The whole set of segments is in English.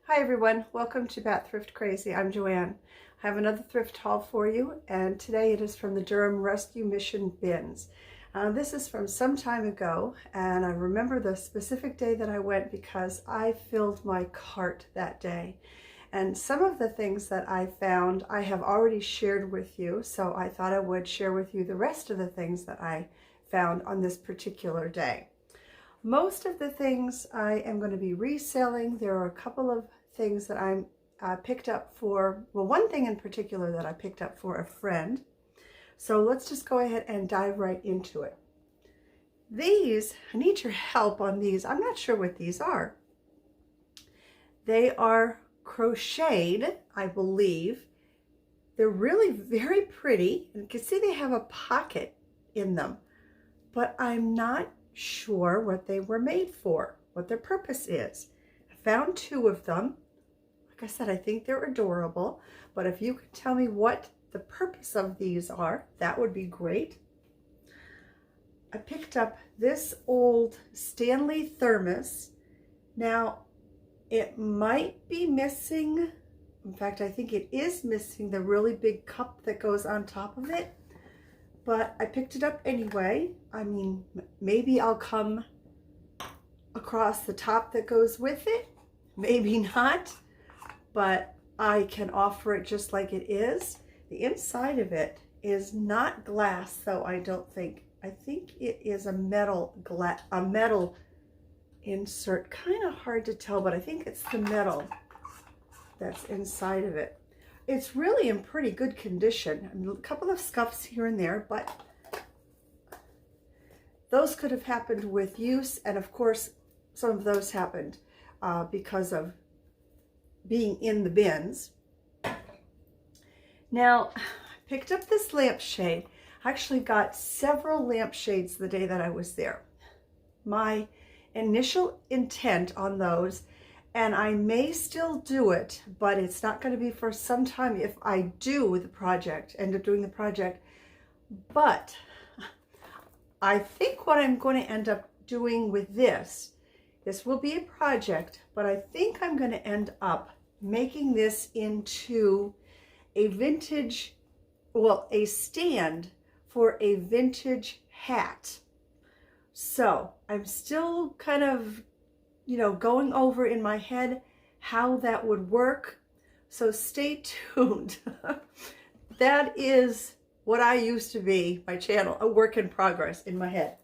Hi everyone, welcome to Bat Thrift Crazy. I'm Joanne. I have another thrift haul for you, and today it is from the Durham Rescue Mission Bins. This is from some time ago, and I remember the specific day that I went because I filled my cart that day. And some of the things that I found I have already shared with you, so I thought I would share with you the rest of the things that I found on this particular day. Most of the things I am going to be reselling. There are a couple of things that I'm picked up for, well, one thing in particular that I picked up for a friend. So let's just go ahead and dive right into it. These, I need your help on these. I'm not sure what these are. They are crocheted, I believe. They're really very pretty. And you can see they have a pocket in them, but I'm not sure what they were made for, what their purpose is. I found two of them. Like I said, I think they're adorable, but if you could tell me what the purpose of these are, that would be great. I picked up this old Stanley thermos. Now, it might be missing, in fact, I think it is missing the really big cup that goes on top of it, but I picked it up anyway. I mean, maybe I'll come across the top that goes with it, maybe not, but I can offer it just like it is. The inside of it is not glass, though, I don't think. I think it is a metal insert. Kind of hard to tell, but I think it's the metal that's inside of it. It's really in pretty good condition. I mean, a couple of scuffs here and there, but those could have happened with use, and of course, some of those happened because of being in the bins. Now, I picked up this lampshade. I actually got several lampshades the day that I was there. My initial intent on those, and I may still do it, but it's not going to be for some time if I do the project, end up doing the project. But I think what I'm going to end up doing with this will be a project, but I think I'm going to end up making this into a vintage, well, a stand for a vintage hat. So I'm still kind of, going over in my head how that would work. So stay tuned. That is what I used to be, my channel, a work in progress in my head.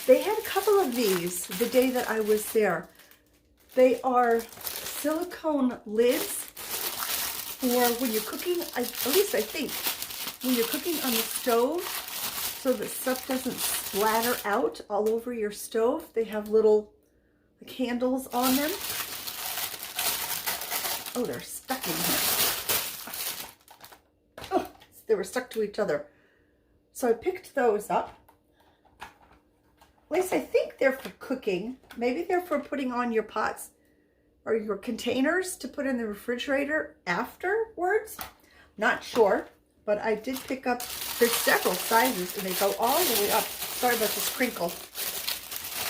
They had a couple of these the day that I was there. They are silicone lids for when you're cooking, at least I think, when you're cooking on the stove, so that stuff doesn't splatter out all over your stove. They have little handles on them. Oh, they're stuck in here. Oh, they were stuck to each other. So I picked those up. At least I think they're for cooking. Maybe they're for putting on your pots or your containers to put in the refrigerator afterwards. Not sure, but I did pick up, there's several sizes and they go all the way up. Sorry about this crinkle.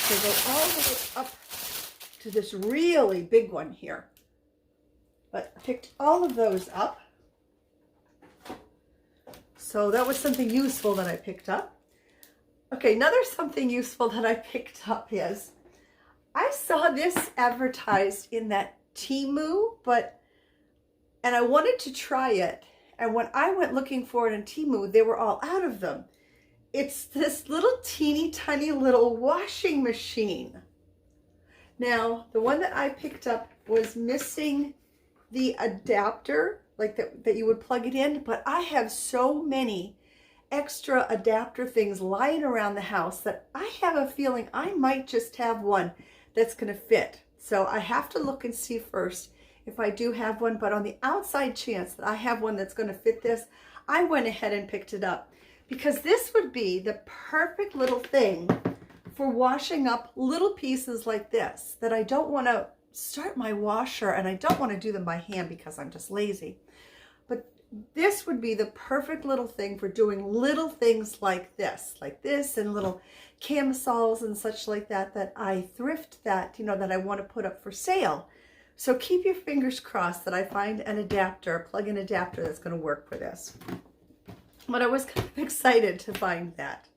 They go all the way up to this really big one here. But I picked all of those up. So that was something useful that I picked up. Okay, another something useful that I picked up is, I saw this advertised in that Temu, and I wanted to try it. And when I went looking for it in Temu, they were all out of them. It's this little teeny tiny little washing machine. Now, the one that I picked up was missing the adapter, like that you would plug it in, but I have so many extra adapter things lying around the house that I have a feeling I might just have one that's going to fit. So I have to look and see first if I do have one, but on the outside chance that I have one that's going to fit this, I went ahead and picked it up because this would be the perfect little thing for washing up little pieces like this that I don't want to start my washer, and I don't want to do them by hand because I'm just lazy. But this would be the perfect little thing for doing little things like this, and little camisoles and such like that, that I thrift, that, you know, that I want to put up for sale. So keep your fingers crossed that I find an adapter, a plug-in adapter that's going to work for this. But I was kind of excited to find that.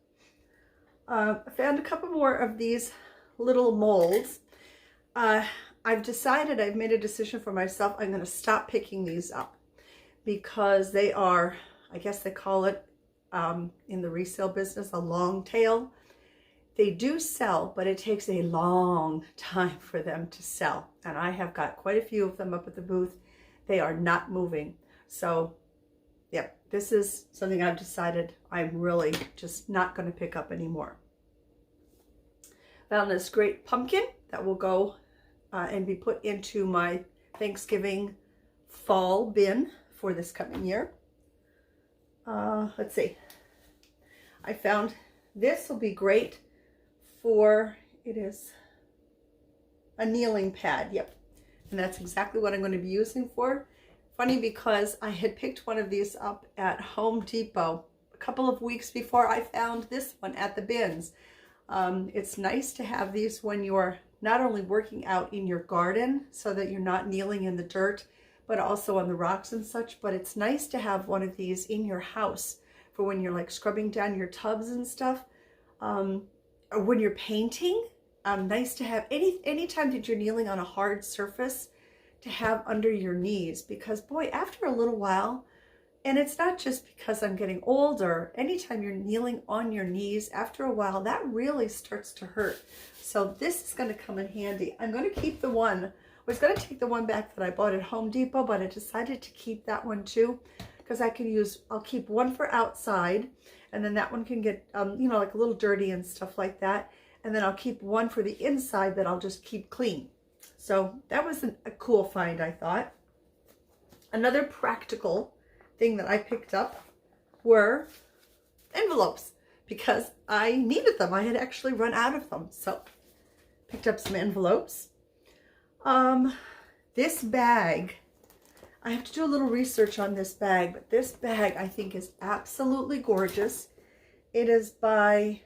I found a couple more of these little molds. I've made a decision for myself. I'm going to stop picking these up because they are, I guess they call it in the resale business, a long tail. They do sell, but it takes a long time for them to sell. And I have got quite a few of them up at the booth. They are not moving. So, yep, this is something I've decided I'm really just not going to pick up anymore. Found this great pumpkin that will go and be put into my Thanksgiving fall bin for this coming year. Let's see. I found this will be great for, it is a kneeling pad. Yep. And that's exactly what I'm going to be using for. Funny, because I had picked one of these up at Home Depot a couple of weeks before I found this one at the bins. It's nice to have these when you're not only working out in your garden so that you're not kneeling in the dirt, but also on the rocks and such. But it's nice to have one of these in your house for when you're like scrubbing down your tubs and stuff. Or when you're painting, nice to have anytime that you're kneeling on a hard surface to have under your knees, because boy, after a little while, and it's not just because I'm getting older, anytime you're kneeling on your knees, after a while, that really starts to hurt. So this is going to come in handy. I'm going to keep the one. I was going to take the one back that I bought at Home Depot, but I decided to keep that one too, because I'll keep one for outside, and then that one can get, you know, like a little dirty and stuff like that. And then I'll keep one for the inside that I'll just keep clean. So that was a cool find, I thought. Another practical thing that I picked up were envelopes, because I needed them. I had actually run out of them. So picked up some envelopes. This bag, I have to do a little research on this bag, but this bag I think is absolutely gorgeous. It is by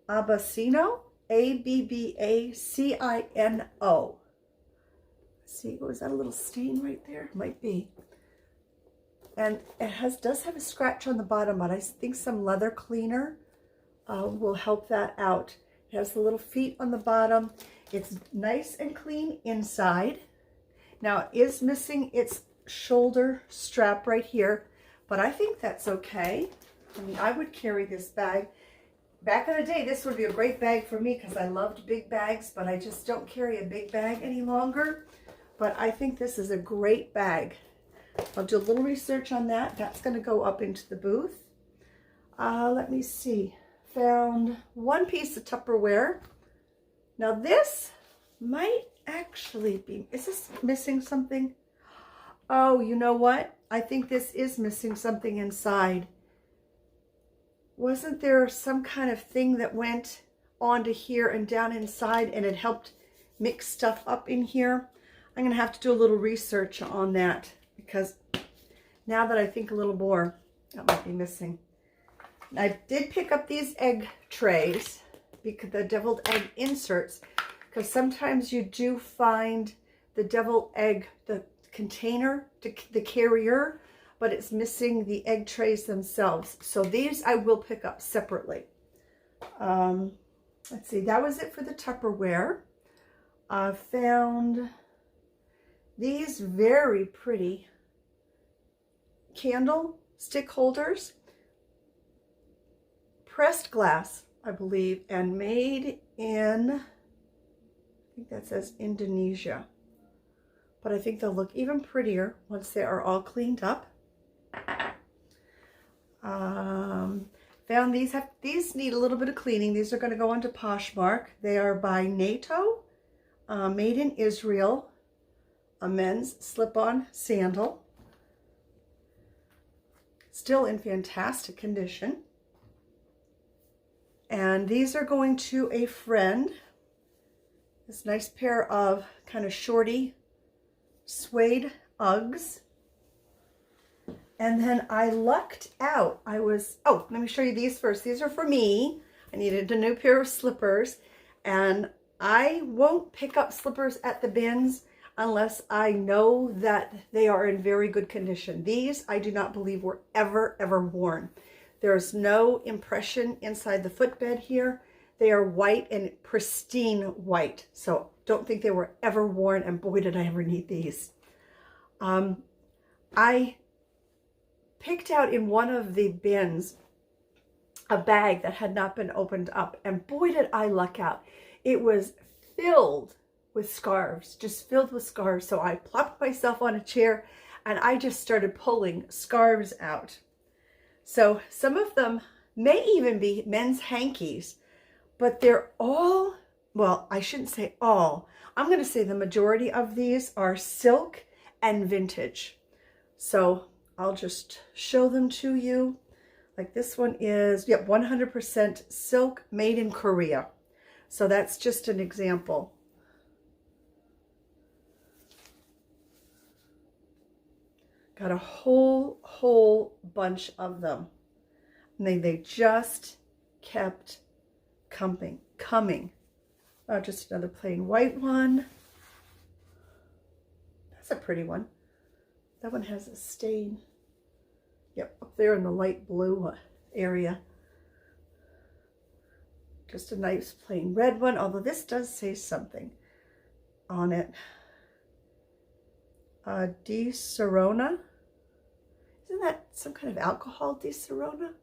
Abbacino, A-B-B-A-C-I-N-O. See, was that a little stain right there? Might be. And it does have a scratch on the bottom, but I think some leather cleaner will help that out. It has the little feet on the bottom. It's nice and clean inside. Now, it is missing its shoulder strap right here, but I think that's okay. I mean, I would carry this bag. Back in the day, this would be a great bag for me because I loved big bags, but I just don't carry a big bag any longer. But I think this is a great bag. I'll do a little research on that. That's going to go up into the booth. Let me see. Found one piece of Tupperware. Now this might actually be, is this missing something? Oh, you know what? I think this is missing something inside. Wasn't there some kind of thing that went onto here and down inside and it helped mix stuff up in here? I'm going to have to do a little research on that, because now that I think a little more, that might be missing. I did pick up these egg trays, because the deviled egg inserts, because sometimes you do find the deviled egg, the container, the carrier, but it's missing the egg trays themselves. So these I will pick up separately. Let's see, that was it for the Tupperware. I found these very pretty candle stick holders, pressed glass, I believe, and made in, I think that says Indonesia, but I think they'll look even prettier once they are all cleaned up. Found these need a little bit of cleaning. These are going to go onto Poshmark. They are by NATO, made in Israel, a men's slip-on sandal, still in fantastic condition. And these are going to a friend. This nice pair of kind of shorty suede Uggs. And then I lucked out. Oh, let me show you these first. These are for me. I needed a new pair of slippers, and I won't pick up slippers at the bins unless I know that they are in very good condition. These I do not believe were ever worn. There's no impression inside the footbed here. They are white and pristine white, so don't think they were ever worn, and boy did I ever need these. I picked out in one of the bins a bag that had not been opened up, and boy did I luck out. It was filled with scarves, just filled with scarves. So I plopped myself on a chair and I just started pulling scarves out. So some of them may even be men's hankies, but they're all, well, I shouldn't say all. I'm going to say the majority of these are silk and vintage. So I'll just show them to you. Like this one is, yep, 100% silk, made in Korea. So that's just an example. Got a whole bunch of them. And they just kept coming. Oh, just another plain white one. That's a pretty one. That one has a stain. Yep, up there in the light blue area. Just a nice plain red one, although this does say something on it. Di Serona. Isn't that some kind of alcohol, Di Serona?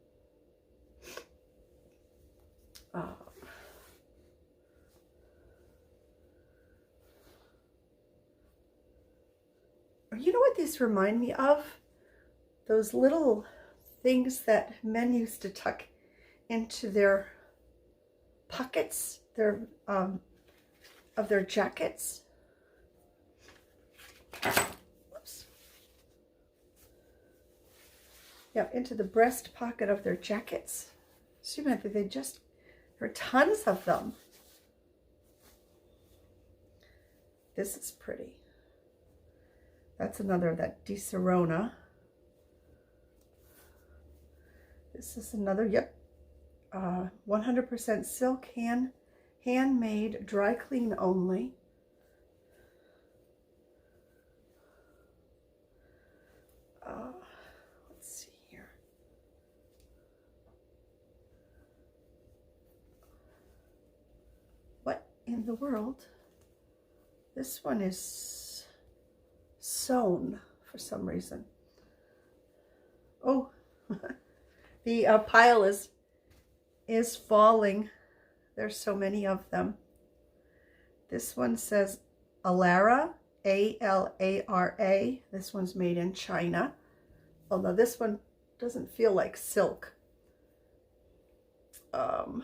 You know what these remind me of? Those little things that men used to tuck into their pockets, of their jackets. Whoops. Yep, into the breast pocket of their jackets. So there are tons of them. This is pretty. That's another, that Di Serona. This is another, yep, 100% silk, handmade, dry clean only. Let's see here. What in the world? This one is sewn for some reason. Oh, the pile is falling. There's so many of them. This one says Alara, A-L-A-R-A. This one's made in China. Although this one doesn't feel like silk. Oh,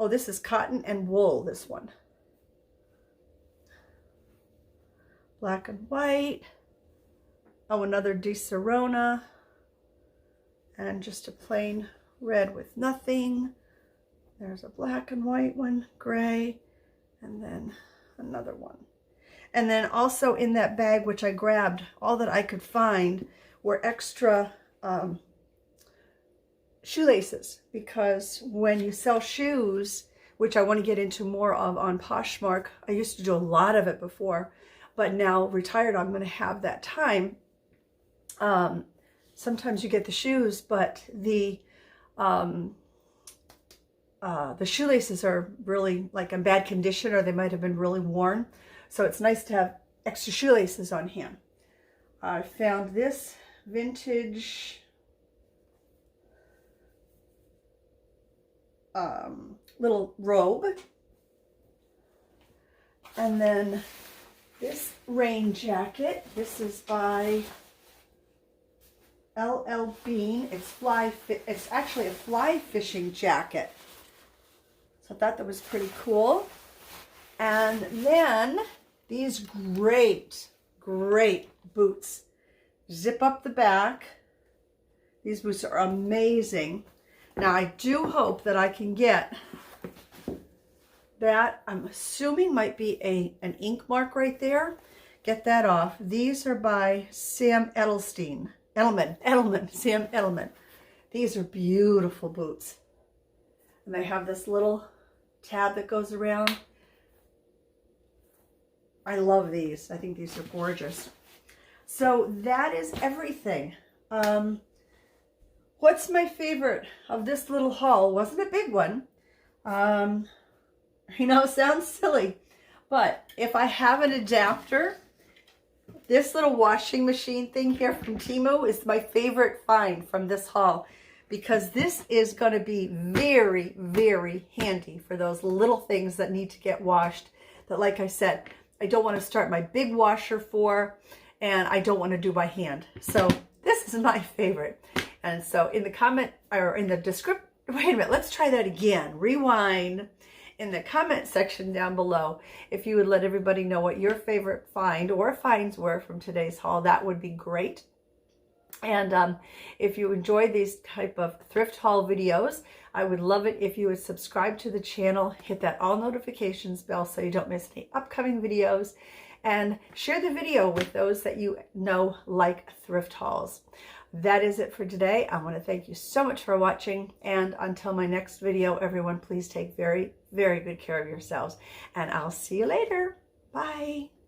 this is cotton and wool, this one. Black and white. Oh, another Di Serona. And just a plain red with nothing. There's a black and white one, gray, and then another one. And then also in that bag, which I grabbed, all that I could find were extra shoelaces, because when you sell shoes, which I want to get into more of on Poshmark, I used to do a lot of it before, but now retired, I'm going to have that time. Sometimes you get the shoes, but the shoelaces are really like in bad condition, or they might have been really worn. So it's nice to have extra shoelaces on hand. I found this vintage little robe. And then this rain jacket. This is by LL Bean. It's actually a fly fishing jacket. So I thought that was pretty cool. And then these great boots. Zip up the back. These boots are amazing. Now I do hope that I can get that. I'm assuming might be an ink mark right there, get that off. These are by Sam Edelman. Sam Edelman. These are beautiful boots. And they have this little tab that goes around. I love these. I think these are gorgeous. So that is everything. What's my favorite of this little haul? Wasn't a big one. You know, it sounds silly, but if I have an adapter, this little washing machine thing here from Temu is my favorite find from this haul, because this is going to be very, very handy for those little things that need to get washed that, like I said, I don't want to start my big washer for, and I don't want to do by hand. So this is my favorite. And so in the comment, or in the description, wait a minute, let's try that again. Rewind. In the comment section down below, if you would let everybody know what your favorite find or finds were from today's haul, that would be great. And if you enjoy these type of thrift haul videos, I would love it if you would subscribe to the channel, hit that all notifications bell so you don't miss any upcoming videos, and share the video with those that you know like thrift hauls. That is it for today. I want to thank you so much for watching, and until my next video, everyone, please take very, very good care of yourselves, and I'll see you later. Bye.